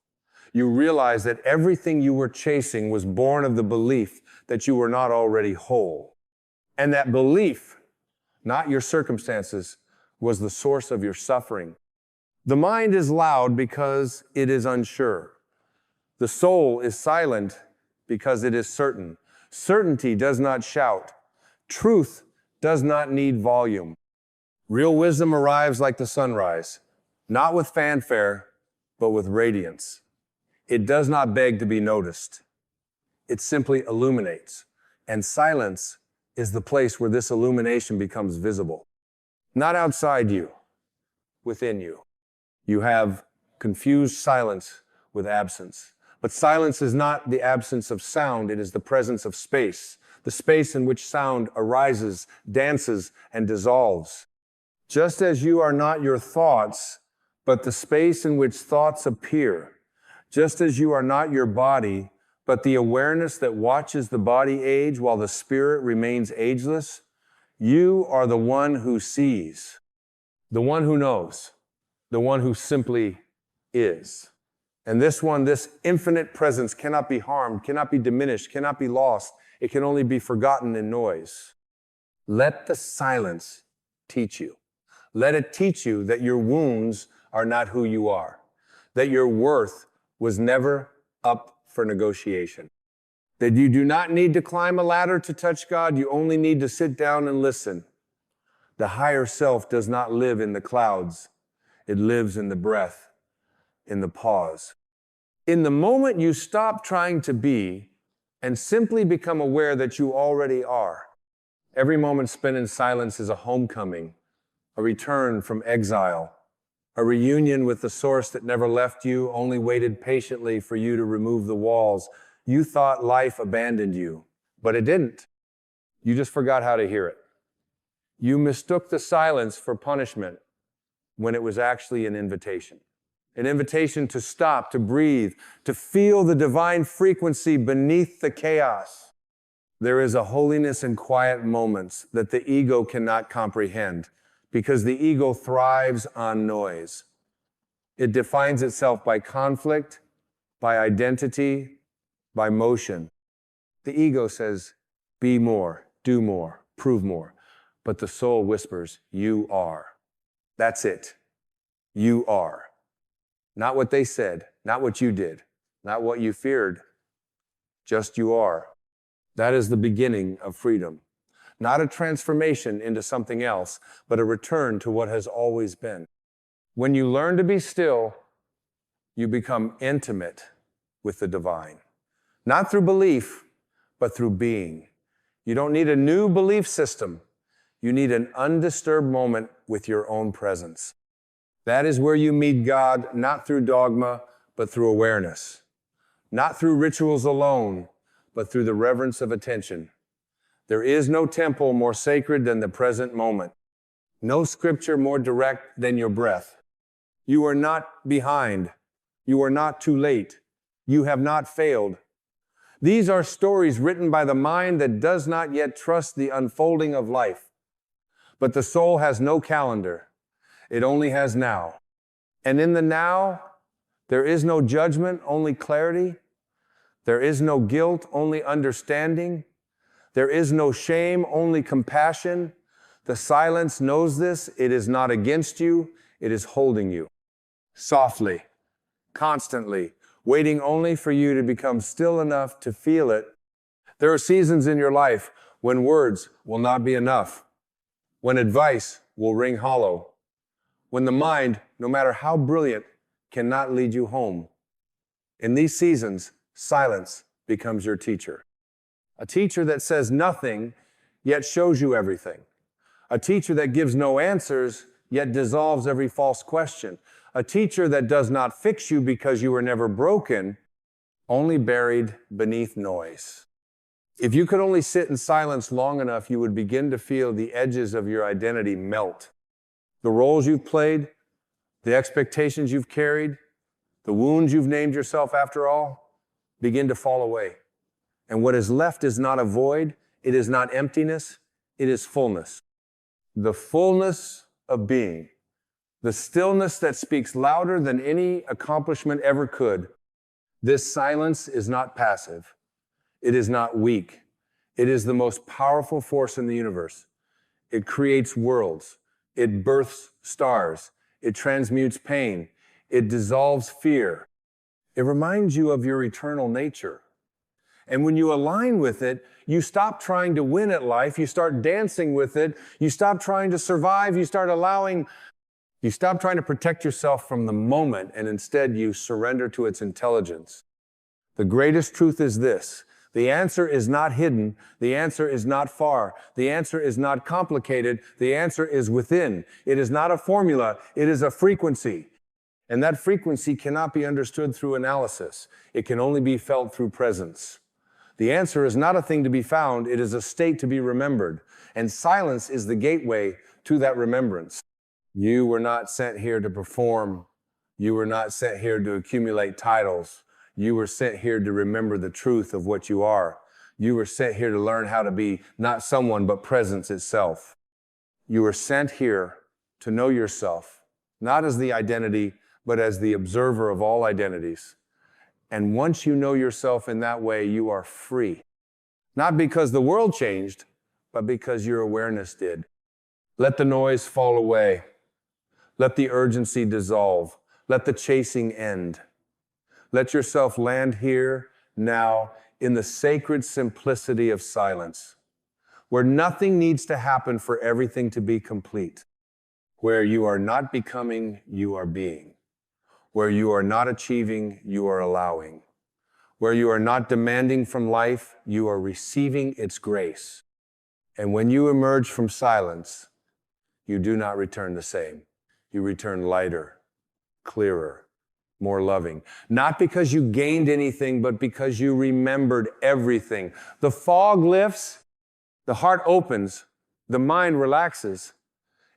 You realize that everything you were chasing was born of the belief that you were not already whole. And that belief, not your circumstances, was the source of your suffering. The mind is loud because it is unsure. The soul is silent because it is certain. Certainty does not shout. Truth does not need volume. Real wisdom arrives like the sunrise, not with fanfare, but with radiance. It does not beg to be noticed. It simply illuminates. And silence is the place where this illumination becomes visible. Not outside you, within you. You have confused silence with absence. But silence is not the absence of sound, it is the presence of space. The space in which sound arises, dances, and dissolves. Just as you are not your thoughts, but the space in which thoughts appear. Just as you are not your body, but the awareness that watches the body age while the spirit remains ageless, You are the one who sees, the one who knows, the one who simply is. And this one, this infinite presence cannot be harmed, cannot be diminished, cannot be lost. It can only be forgotten in noise. Let the silence teach you. Let it teach you that your wounds are not who you are, that your worth was never up for negotiation, that you do not need to climb a ladder to touch God, you only need to sit down and listen. The higher self does not live in the clouds, it lives in the breath, in the pause. In the moment you stop trying to be and simply become aware that you already are, every moment spent in silence is a homecoming, a return from exile, a reunion with the source that never left you, only waited patiently for you to remove the walls. You thought life abandoned you, but it didn't. You just forgot how to hear it. You mistook the silence for punishment when it was actually an invitation to stop, to breathe, to feel the divine frequency beneath the chaos. There is a holiness in quiet moments that the ego cannot comprehend, because the ego thrives on noise. It defines itself by conflict, by identity, by motion. The ego says, be more, do more, prove more. But the soul whispers, you are. That's it. You are. Not what they said, not what you did, not what you feared. Just you are. That is the beginning of freedom. Not a transformation into something else, but a return to what has always been. When you learn to be still, you become intimate with the divine. Not through belief, but through being. You don't need a new belief system. You need an undisturbed moment with your own presence. That is where you meet God, not through dogma, but through awareness. Not through rituals alone, but through the reverence of attention. There is no temple more sacred than the present moment. No scripture more direct than your breath. You are not behind. You are not too late. You have not failed. These are stories written by the mind that does not yet trust the unfolding of life. But the soul has no calendar. It only has now. And in the now, there is no judgment, only clarity. There is no guilt, only understanding. There is no shame, only compassion. The silence knows this. It is not against you. It is holding you. Softly, constantly, waiting only for you to become still enough to feel it. There are seasons in your life when words will not be enough, when advice will ring hollow, when the mind, no matter how brilliant, cannot lead you home. In these seasons, silence becomes your teacher. A teacher that says nothing, yet shows you everything. A teacher that gives no answers, yet dissolves every false question. A teacher that does not fix you because you were never broken, only buried beneath noise. If you could only sit in silence long enough, you would begin to feel the edges of your identity melt. The roles you've played, the expectations you've carried, the wounds you've named yourself after all, begin to fall away. And what is left is not a void, it is not emptiness, it is fullness. The fullness of being. The stillness that speaks louder than any accomplishment ever could. This silence is not passive. It is not weak. It is the most powerful force in the universe. It creates worlds. It births stars. It transmutes pain. It dissolves fear. It reminds you of your eternal nature. And when you align with it, you stop trying to win at life. You start dancing with it. You stop trying to survive. You start trying to protect yourself from the moment, and instead you surrender to its intelligence. The greatest truth is this. The answer is not hidden. The answer is not far. The answer is not complicated. The answer is within. It is not a formula. It is a frequency. And that frequency cannot be understood through analysis. It can only be felt through presence. The answer is not a thing to be found. It is a state to be remembered. And silence is the gateway to that remembrance. You were not sent here to perform. You were not sent here to accumulate titles. You were sent here to remember the truth of what you are. You were sent here to learn how to be not someone, but presence itself. You were sent here to know yourself, not as the identity, but as the observer of all identities. And once you know yourself in that way, you are free. Not because the world changed, but because your awareness did. Let the noise fall away. Let the urgency dissolve. Let the chasing end. Let yourself land here, now, in the sacred simplicity of silence, where nothing needs to happen for everything to be complete, where you are not becoming, you are being, where you are not achieving, you are allowing, where you are not demanding from life, you are receiving its grace. And when you emerge from silence, you do not return the same. You return lighter, clearer, more loving. Not because you gained anything, but because you remembered everything. The fog lifts, the heart opens, the mind relaxes,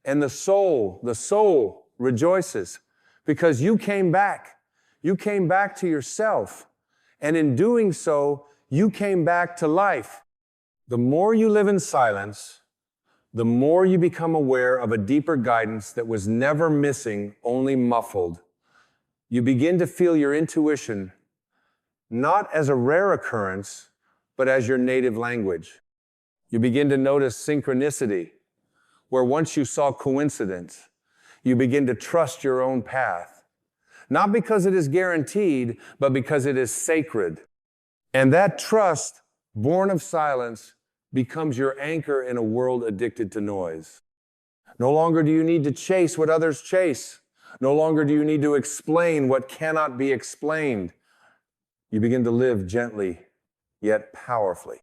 and the soul rejoices because you came back. You came back to yourself. And in doing so, you came back to life. The more you live in silence, the more you become aware of a deeper guidance that was never missing, only muffled. You begin to feel your intuition not as a rare occurrence, but as your native language. You begin to notice synchronicity, where once you saw coincidence, you begin to trust your own path. Not because it is guaranteed, but because it is sacred. And that trust, born of silence, becomes your anchor in a world addicted to noise. No longer do you need to chase what others chase. No longer do you need to explain what cannot be explained. You begin to live gently, yet powerfully.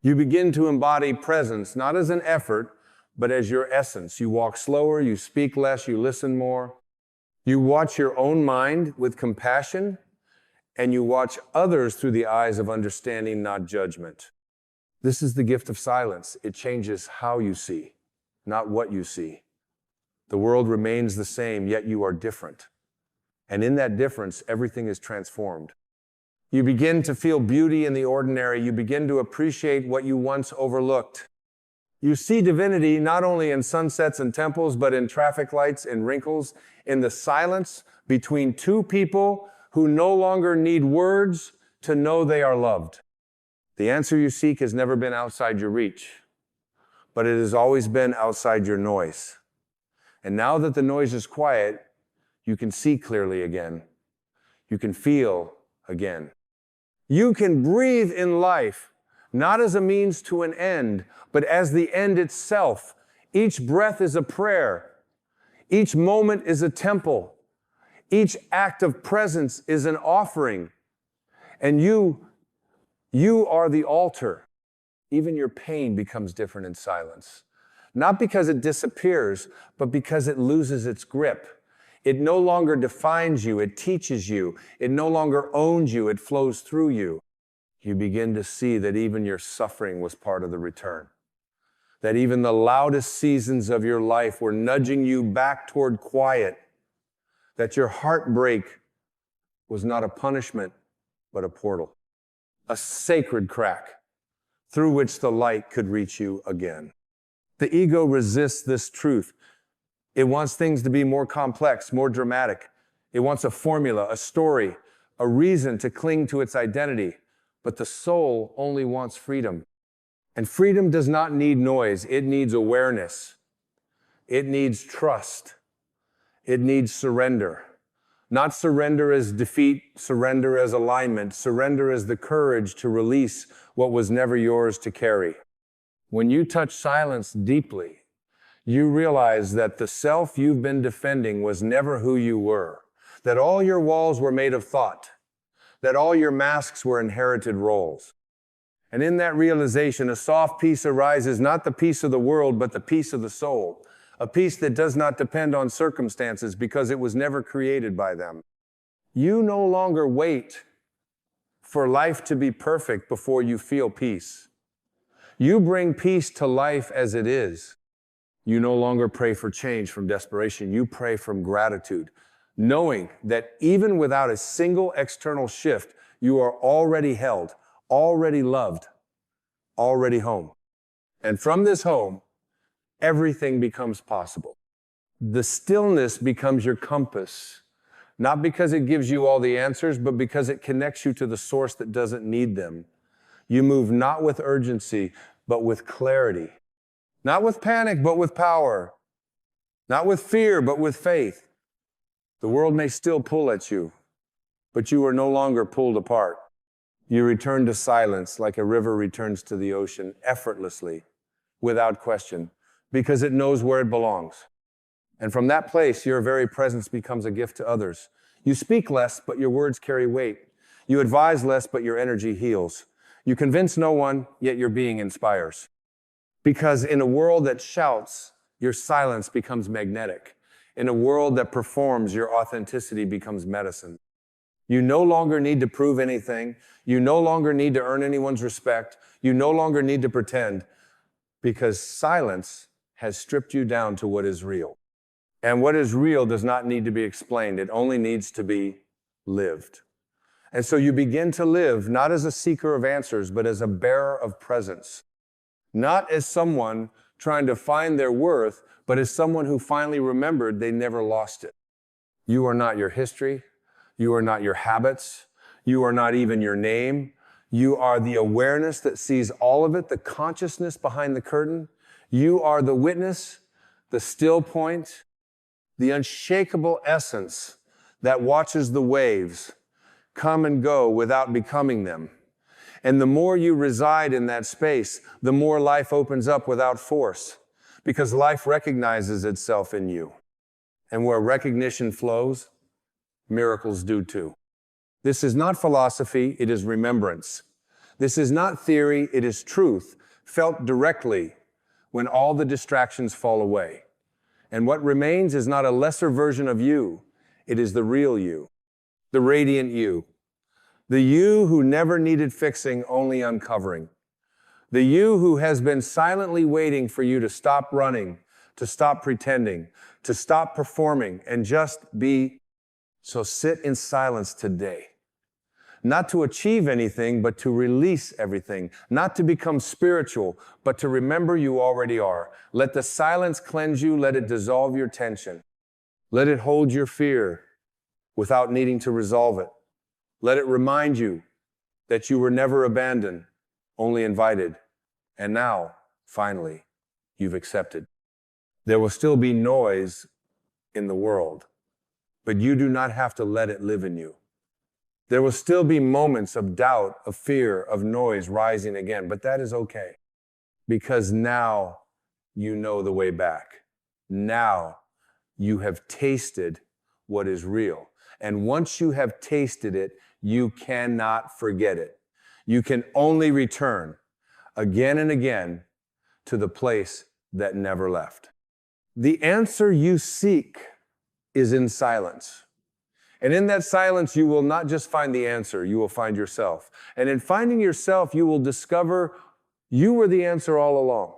You begin to embody presence, not as an effort, but as your essence. You walk slower, you speak less, you listen more. You watch your own mind with compassion, and you watch others through the eyes of understanding, not judgment. This is the gift of silence. It changes how you see, not what you see. The world remains the same, yet you are different. And in that difference, everything is transformed. You begin to feel beauty in the ordinary. You begin to appreciate what you once overlooked. You see divinity not only in sunsets and temples, but in traffic lights and wrinkles, in the silence between two people who no longer need words to know they are loved. The answer you seek has never been outside your reach, but it has always been outside your noise. And now that the noise is quiet, you can see clearly again. You can feel again. You can breathe in life, not as a means to an end, but as the end itself. Each breath is a prayer. Each moment is a temple. Each act of presence is an offering. And you are the altar. Even your pain becomes different in silence. Not because it disappears, but because it loses its grip. It no longer defines you, it teaches you. It no longer owns you, it flows through you. You begin to see that even your suffering was part of the return. That even the loudest seasons of your life were nudging you back toward quiet. That your heartbreak was not a punishment, but a portal. A sacred crack through which the light could reach you again. The ego resists this truth. It wants things to be more complex, more dramatic. It wants a formula, a story, a reason to cling to its identity. But the soul only wants freedom. And freedom does not need noise. It needs awareness. It needs trust. It needs surrender. Not surrender as defeat, surrender as alignment, surrender as the courage to release what was never yours to carry. When you touch silence deeply, you realize that the self you've been defending was never who you were, that all your walls were made of thought, that all your masks were inherited roles. And in that realization, a soft peace arises, not the peace of the world, but the peace of the soul, a peace that does not depend on circumstances because it was never created by them. You no longer wait for life to be perfect before you feel peace. You bring peace to life as it is. You no longer pray for change from desperation. You pray from gratitude, knowing that even without a single external shift, you are already held, already loved, already home. And from this home, everything becomes possible. The stillness becomes your compass, not because it gives you all the answers, but because it connects you to the source that doesn't need them. You move not with urgency, but with clarity. Not with panic, but with power. Not with fear, but with faith. The world may still pull at you, but you are no longer pulled apart. You return to silence like a river returns to the ocean, effortlessly, without question, because it knows where it belongs. And from that place, your very presence becomes a gift to others. You speak less, but your words carry weight. You advise less, but your energy heals. You convince no one, yet your being inspires. Because in a world that shouts, your silence becomes magnetic. In a world that performs, your authenticity becomes medicine. You no longer need to prove anything. You no longer need to earn anyone's respect. You no longer need to pretend, because silence has stripped you down to what is real. And what is real does not need to be explained. It only needs to be lived. And so you begin to live not as a seeker of answers, but as a bearer of presence. Not as someone trying to find their worth, but as someone who finally remembered they never lost it. You are not your history. You are not your habits. You are not even your name. You are the awareness that sees all of it, the consciousness behind the curtain. You are the witness, the still point, the unshakable essence that watches the waves come and go without becoming them. And the more you reside in that space, the more life opens up without force, because life recognizes itself in you. And where recognition flows, miracles do too. This is not philosophy, it is remembrance. This is not theory, it is truth, felt directly when all the distractions fall away. And what remains is not a lesser version of you, it is the real you, the radiant you, the you who never needed fixing, only uncovering, the you who has been silently waiting for you to stop running, to stop pretending, to stop performing, and just be. So sit in silence today. Not to achieve anything, but to release everything. Not to become spiritual, but to remember you already are. Let the silence cleanse you. Let it dissolve your tension. Let it hold your fear without needing to resolve it. Let it remind you that you were never abandoned, only invited. And now, finally, you've accepted. There will still be noise in the world, but you do not have to let it live in you. There will still be moments of doubt, of fear, of noise rising again, but that is okay, because now you know the way back. Now you have tasted what is real. And once you have tasted it, you cannot forget it. You can only return again and again to the place that never left. The answer you seek is in silence. And in that silence, you will not just find the answer, you will find yourself. And in finding yourself, you will discover you were the answer all along.